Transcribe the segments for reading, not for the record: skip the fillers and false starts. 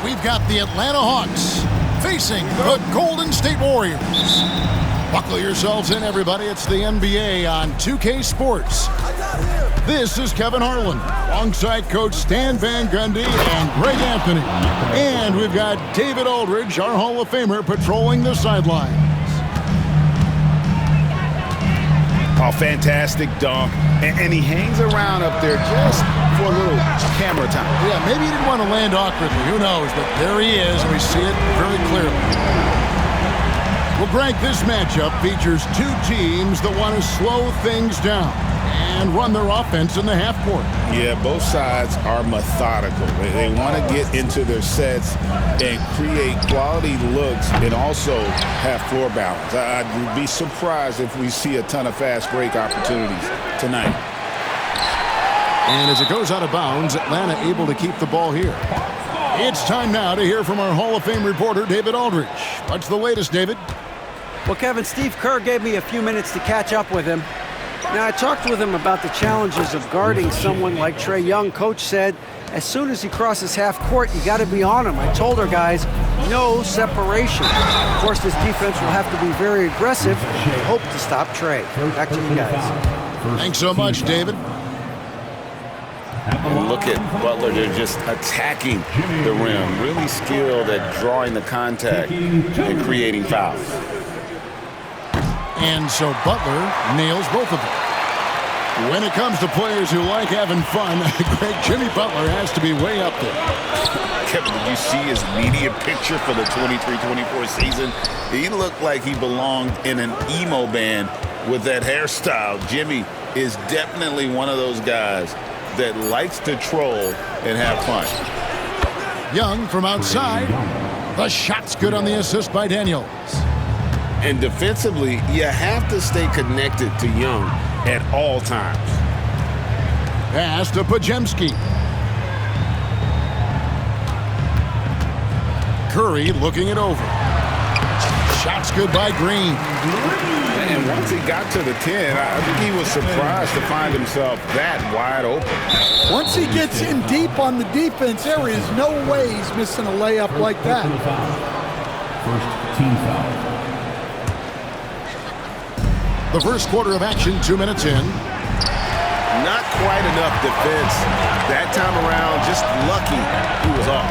we've got the Atlanta Hawks facing the Golden State Warriors. Buckle yourselves in, everybody. It's the NBA on 2K Sports. This is Kevin Harlan, alongside Coach Stan Van Gundy and Greg Anthony. And we've got David Aldridge, our Hall of Famer, patrolling the sidelines. Oh, fantastic dunk. And he hangs around up there just for a little camera time. Yeah, maybe he didn't want to land awkwardly. Who knows? But there he is, and we see it very clearly. Well, Greg, this matchup features two teams that want to slow things down and run their offense in the half court. Yeah, both sides are methodical. They want to get into their sets and create quality looks and also have floor balance. I'd be surprised if we see a ton of fast break opportunities tonight. And as it goes out of bounds, Atlanta able to keep the ball here. It's time now to hear from our Hall of Fame reporter, David Aldridge. What's the latest, David? Well, Kevin, Steve Kerr gave me a few minutes to catch up with him. Now, I talked with him about the challenges of guarding someone like Trae Young. Coach said, as soon as he crosses half court, you got to be on him. I told our guys, no separation. Of course, this defense will have to be very aggressive. They hope to stop Trae. Back to you guys. Thanks so much, David. And look at Butler. They're just attacking the rim. Really skilled at drawing the contact and creating fouls. And so Butler nails both of them. When it comes to players who like having fun, Greg, Jimmy Butler has to be way up there. Kevin, did you see his media picture for the 23-24 season? He looked like he belonged in an emo band with that hairstyle. Jimmy is definitely one of those guys that likes to troll and have fun. Young from outside. The shot's good on the assist by Daniels. And defensively, you have to stay connected to Young at all times. Pass to Podziemski. Curry looking it over. Shot's good by Green. And once he got to the 10, I think he was surprised to find himself that wide open. Once he gets in deep on the defense, there is no way he's missing a layup like that. First team foul. The first quarter of action, 2 minutes in. Not quite enough defense that time around. Just lucky he was off.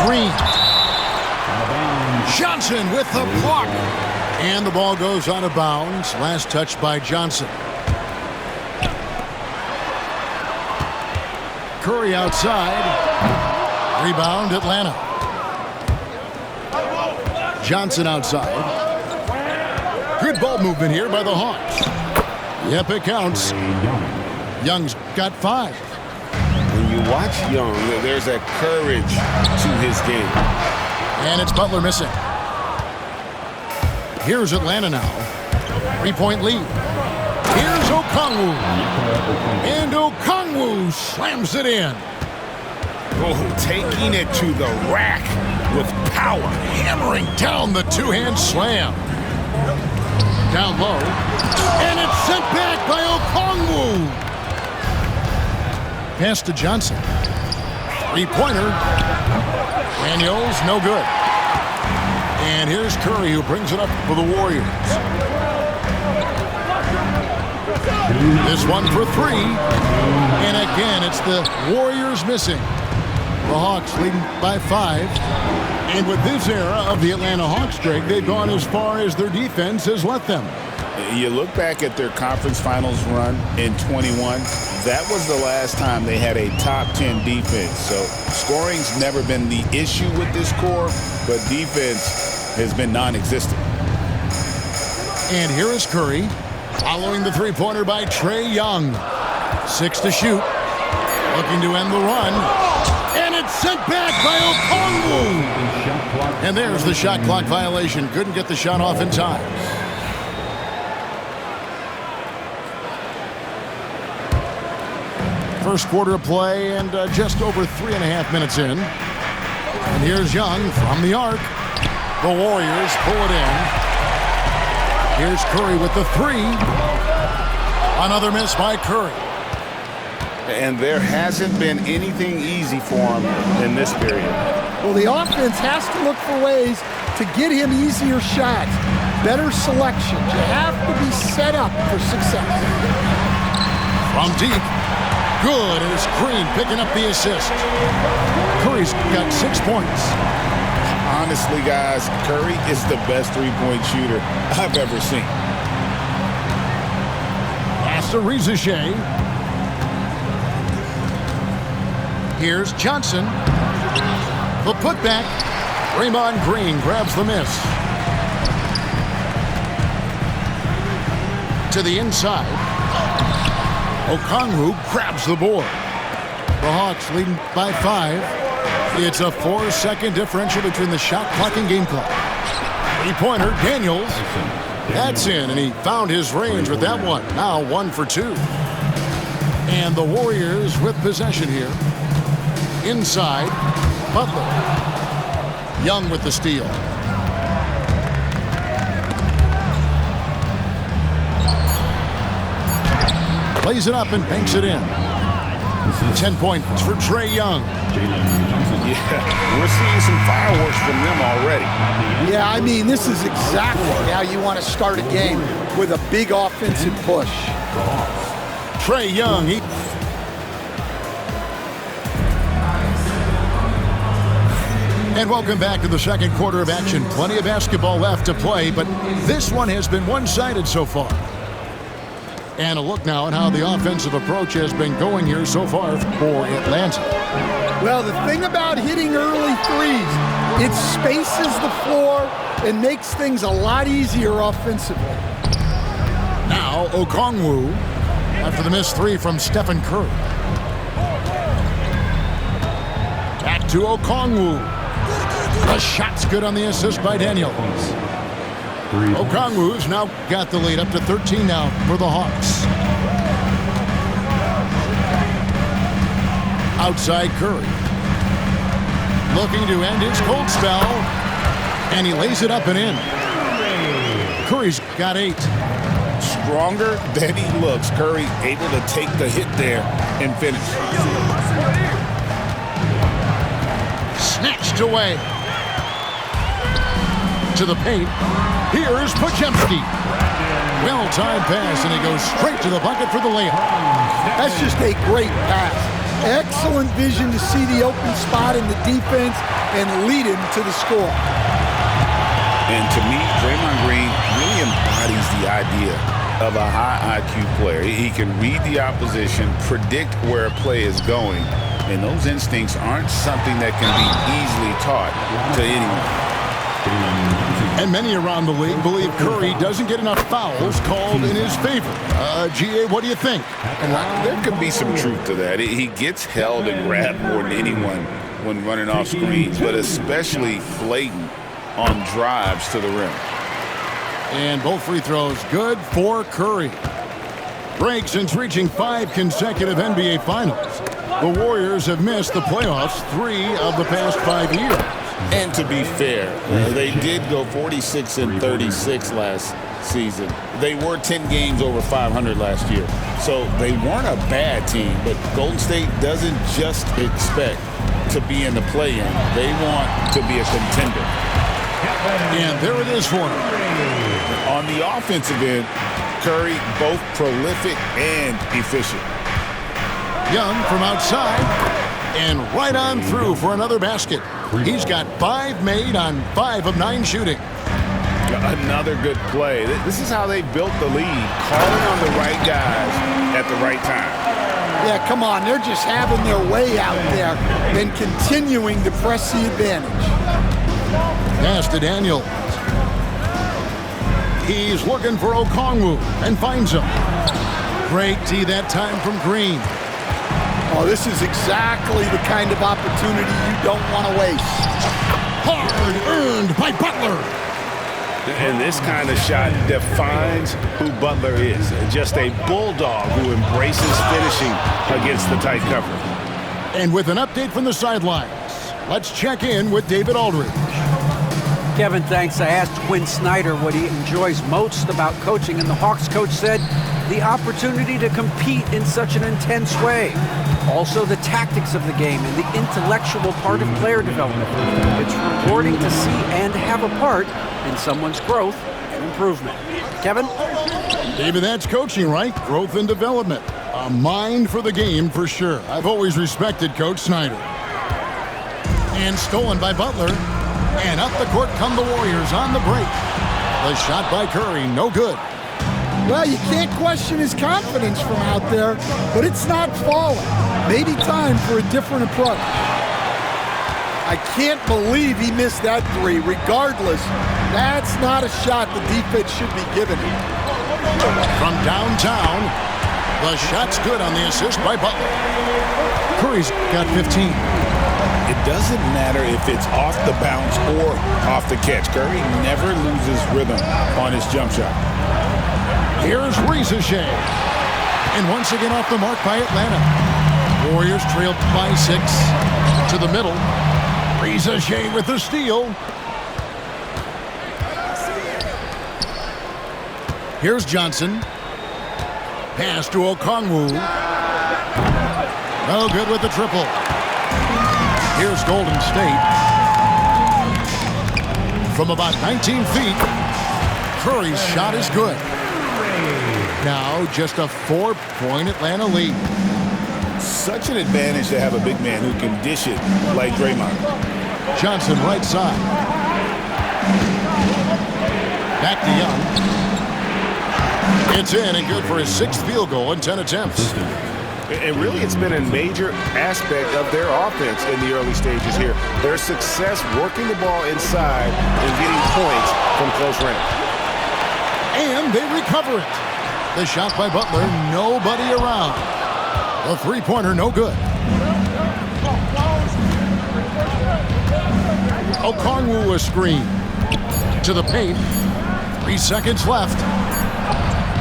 Green. Johnson with the block. And the ball goes out of bounds. Last touch by Johnson. Curry outside. Rebound, Atlanta. Johnson outside. Good ball movement here by the Hawks. Yep, it counts. Young's got 5. When you watch Young, there's a courage to his game. And it's Butler missing. Here's Atlanta now. 3-point lead. Here's Okongwu. And Okongwu slams it in. Oh, taking it to the rack with power. Hammering down the two-hand slam. Down low. And it's sent back by Okongwu. Pass to Johnson. 3-pointer. Daniels, no good. And here's Curry, who brings it up for the Warriors. This one for 3. And again, it's the Warriors missing. The Hawks leading by 5. And with this era of the Atlanta Hawks, Greg, they've gone as far as their defense has let them. You look back at their conference finals run in 21, that was the last time they had a top 10 defense. So scoring's never been the issue with this core, but defense has been non-existent. And here is Curry, following the three-pointer by Trae Young. 6 to shoot, looking to end the run. And it's sent back by Okongwu. And there's the shot clock violation. Couldn't get the shot off in time. First quarter of play and just over 3.5 minutes in. And here's Young from the arc. The Warriors pull it in. Here's Curry with the 3. Another miss by Curry. and there hasn't been anything easy for him in this period. Well, the offense has to look for ways to get him easier shots, better selections. You have to be set up for success. From deep. Good, and it's Green picking up the assist. Curry's got 6 points. Honestly, guys, Curry is the best three-point shooter I've ever seen. Pass to Rizachet. Here's Johnson. The putback. Draymond Green grabs the miss. To the inside. Okongwu grabs the board. The Hawks leading by 5. It's a 4-second differential between the shot clock and game clock. Three-pointer, Daniels. That's in, and he found his range with that one. Now 1 for 2. And the Warriors with possession here. Inside, Butler. Young with the steal. Plays it up and banks it in. 10 points for Trae Young. Yeah, we're seeing some fireworks from them already. Yeah, I mean, this is exactly how you want to start a game, with a big offensive push. Trae Young, And welcome back to the second quarter of action. Plenty of basketball left to play, but this one has been one-sided so far. And a look now at how the offensive approach has been going here so far for Atlanta. Well, the thing about hitting early threes, it spaces the floor and makes things a lot easier offensively. Now Okongwu after the missed 3 from Stephen Curry. Back to Okongwu. The shot's good on the assist by Daniels. Okongwu's now got the lead up to 13 now for the Hawks. Outside Curry. Looking to end his cold spell. And he lays it up and in. Curry's got 8. Stronger than he looks. Curry able to take the hit there and finish. Snatched away. To the paint. Here's Podziemski. Well-timed pass, and he goes straight to the bucket for the layup. That's just a great pass. Excellent vision to see the open spot in the defense and lead him to the score. And to me, Draymond Green really embodies the idea of a high IQ player. He can read the opposition, predict where a play is going, and those instincts aren't something that can be easily taught to anyone. And many around the league believe Curry doesn't get enough fouls called in his favor. GA, what do you think? There could be some truth to that. He gets held and grabbed more than anyone when running off screens, but especially blatant on drives to the rim. And both free throws good for Curry. Break since reaching 5 consecutive NBA Finals. The Warriors have missed the playoffs 3 of the past 5 years. And to be fair, they did go 46-36 last season. They were 10 games over 500 last year. So they weren't a bad team, but Golden State doesn't just expect to be in the play-in. They want to be a contender. And there it is for him. On the offensive end, Curry both prolific and efficient. Young from outside and right on through for another basket. He's got 5 made on 5 of 9 shooting. Another good play. This is how they built the lead, calling on the right guys at the right time. Yeah, come on. They're just having their way out there and continuing to press the advantage. Pass to Daniels. He's looking for Okongwu and finds him. Great tee that time from Green. Oh, this is exactly the kind of opportunity you don't want to waste. Hard earned by Butler. And this kind of shot defines who Butler is. Just a bulldog who embraces finishing against the tight cover. And with an update from the sidelines, let's check in with David Aldridge. Kevin, thanks. I asked Quinn Snyder what he enjoys most about coaching, and the Hawks coach said the opportunity to compete in such an intense way. Also, the tactics of the game and the intellectual part of player development. It's rewarding to see and have a part in someone's growth and improvement. Kevin? David, that's coaching, right? Growth and development. A mind for the game for sure. I've always respected Coach Snyder. And stolen by Butler. And up the court come the Warriors on the break. The shot by Curry, no good. Well, you can't question his confidence from out there, but it's not falling. Maybe time for a different approach. I can't believe he missed that three. Regardless, that's not a shot the defense should be giving him. From downtown, the shot's good on the assist by Butler. Curry's got 15. It doesn't matter if it's off the bounce or off the catch. Curry never loses rhythm on his jump shot. Here's Reza Shea. And once again off the mark by Atlanta. Warriors trailed by 6 to the middle. Reza Shea with the steal. Here's Johnson. Pass to Okongwu. No good with the triple. Here's Golden State. From about 19 feet, Curry's shot is good. Now just a 4-point Atlanta lead. Such an advantage to have a big man who can dish it like Draymond. Johnson right side. Back to Young. It's in and good for his 6th field goal in 10 attempts. And really, it's been a major aspect of their offense in the early stages here. Their success working the ball inside and getting points from close range. And they recover it. The shot by Butler, nobody around. The three-pointer, no good. Okongwu a screen. To the paint. 3 seconds left.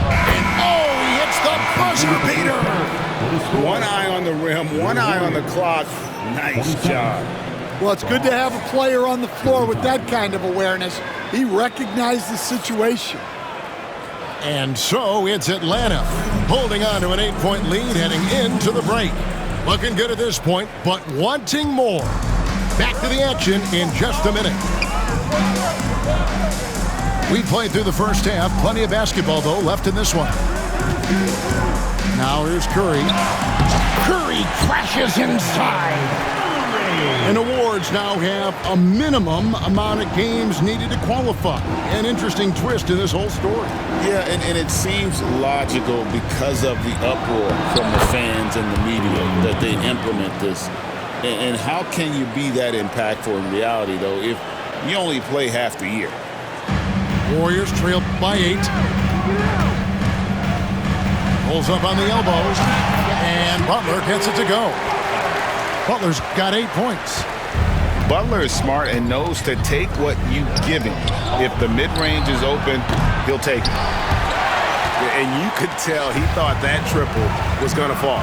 And he hits the buzzer beater. One eye on the rim, one eye on the clock. Nice job. Well, it's good to have a player on the floor with that kind of awareness. He recognized the situation. And so it's Atlanta holding on to an 8-point lead heading into the break. Looking good at this point, but wanting more. Back to the action in just a minute. We played through the first half. Plenty of basketball, though, left in this one. Now here's Curry. Curry crashes inside. And awards now have a minimum amount of games needed to qualify. An interesting twist in this whole story. Yeah, and it seems logical because of the uproar from the fans and the media that they implement this. And how can you be that impactful in reality, though, if you only play half the year? Warriors trailed by 8. Pulls up on the elbows. And Butler gets it to go. Butler's got 8 points. Butler is smart and knows to take what you give him. If the mid-range is open, he'll take it. And you could tell he thought that triple was going to fall.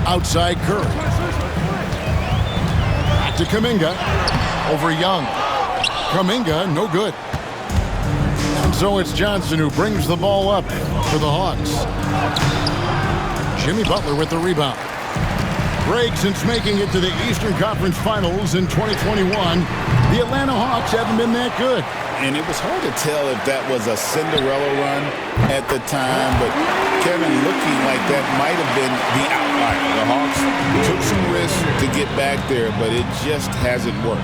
Outside Curry. Back to Kuminga. Over Young. Kuminga, no good. And so it's Johnson who brings the ball up for the Hawks. Jimmy Butler with the rebound. Greg, since making it to the Eastern Conference Finals in 2021, the Atlanta Hawks haven't been that good. And it was hard to tell if that was a Cinderella run at the time, but Kevin, looking like that might have been the outlier. The Hawks took some risks to get back there, but it just hasn't worked.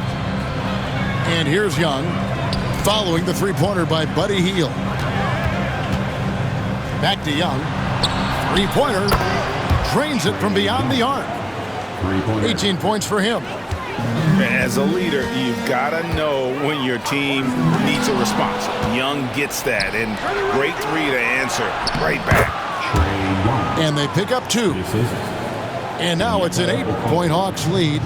And here's Young, following the three-pointer by Buddy Hield. Back to Young. Three-pointer. Drains it from beyond the arc. 18 points for him. As a leader, you've got to know when your team needs a response. Young gets that, and great three to answer right back. And they pick up 2. And now it's an 8-point Hawks lead.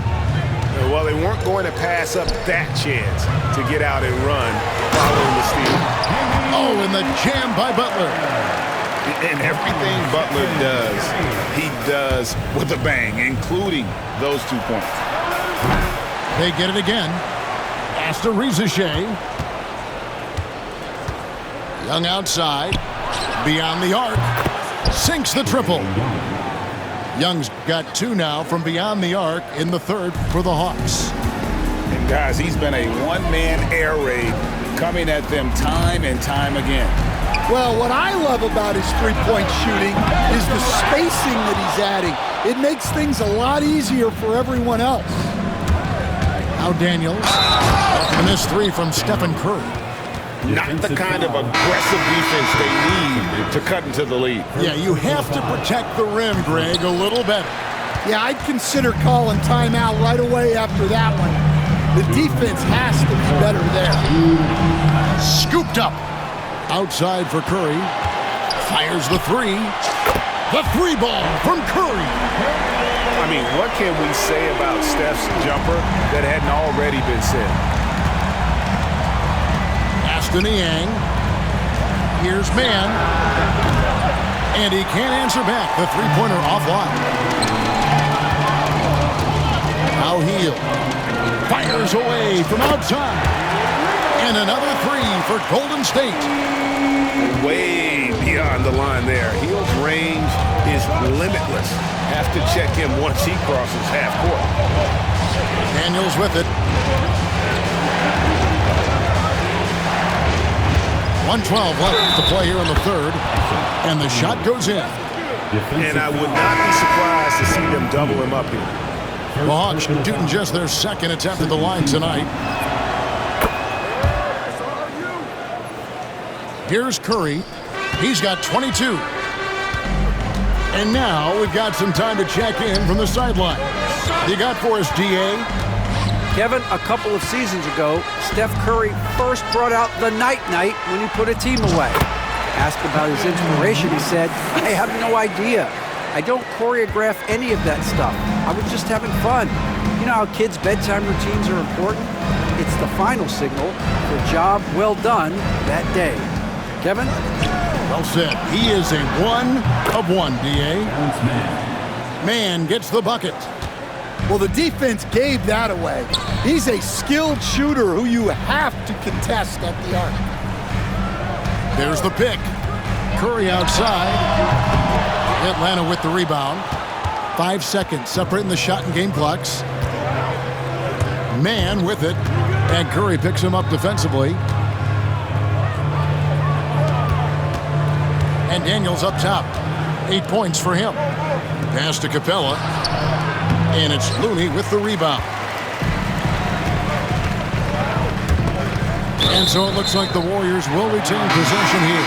Well, they weren't going to pass up that chance to get out and run following the steal. Oh, and the jam by Butler. And everything Butler does, he does with a bang, including those 2 points. They get it again. Pass to Rizachet. Young outside. Beyond the arc. Sinks the triple. Young's got 2 now from beyond the arc in the third for the Hawks. And guys, he's been a one-man air raid coming at them time and time again. Well, what I love about his three-point shooting is the spacing that he's adding. It makes things a lot easier for everyone else. Now Daniels. After the missed 3 from Stephen Curry. Not the kind of aggressive defense they need to cut into the lead. Yeah, you have to protect the rim, Greg, a little better. Yeah, I'd consider calling timeout right away after that one. The defense has to be better there. Scooped up. Outside for Curry. Fires the 3. The 3 ball from Curry. I mean, what can we say about Steph's jumper that hadn't already been said? Aston Yang. Here's man. And he can't answer back. The three-pointer offline. Now Hield. Fires away from outside. And another 3 for Golden State. Way beyond the line there. Hield's range is limitless. Have to check him once he crosses half court. Daniels with it. 1:12 left to play here in the third. And the shot goes in. And I would not be surprised to see them double him up here. The Hawks shooting just their second attempt at the line tonight. Here's Curry. He's got 22. And now we've got some time to check in from the sideline. You got for us, DA? Kevin, a couple of seasons ago, Steph Curry first brought out the night-night when he put a team away. Asked about his inspiration, he said, I have no idea. I don't choreograph any of that stuff. I was just having fun. You know how kids' bedtime routines are important? It's the final signal for a job well done that day. Kevin? Well said. He is a 1 of 1, DA. Man gets the bucket. Well, the defense gave that away. He's a skilled shooter who you have to contest at the arc. There's the pick. Curry outside. Atlanta with the rebound. 5 seconds separating the shot and game clocks. Man with it. And Curry picks him up defensively. And Daniels up top. 8 points for him. Pass to Capella. And it's Looney with the rebound. And so it looks like the Warriors will retain possession here.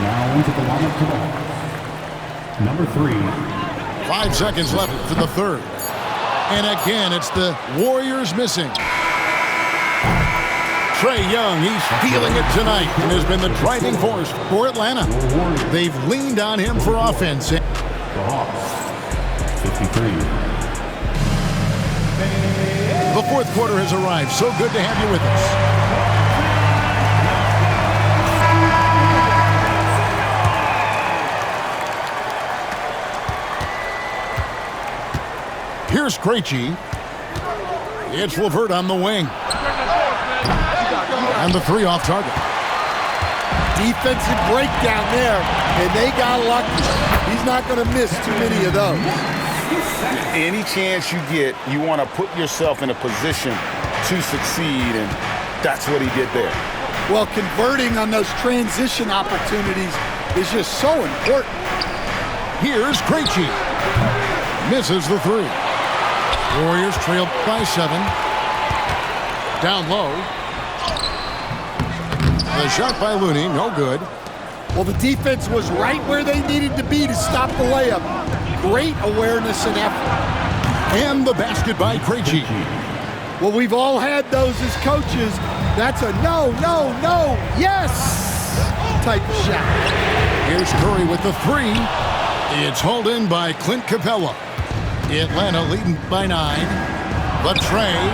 Now into the lineup for the Hawks. Number 3. 5 seconds left for the third. And again, it's the Warriors missing. Trae Young, he's feeling it tonight and has been the driving force for Atlanta. They've leaned on him for offense. The Hawks, 53. The fourth quarter has arrived. So good to have you with us. Here's Krejci. It's LeVert on the wing. And the 3 off target. Defensive breakdown there, and they got lucky. He's not going to miss too many of those. Any chance you get, you want to put yourself in a position to succeed, and that's what he did there. Well, converting on those transition opportunities is just so important. Here's Krejci. Misses the 3. Warriors trail by 7. Down low. The shot by Looney, no good. Well, the defense was right where they needed to be to stop the layup. Great awareness and effort. And the basket by Krejci. Well, we've all had those as coaches. That's a no, no, no, yes type of shot. Here's Curry with the 3. It's hauled in by Clint Capella. Atlanta leading by 9. But Trae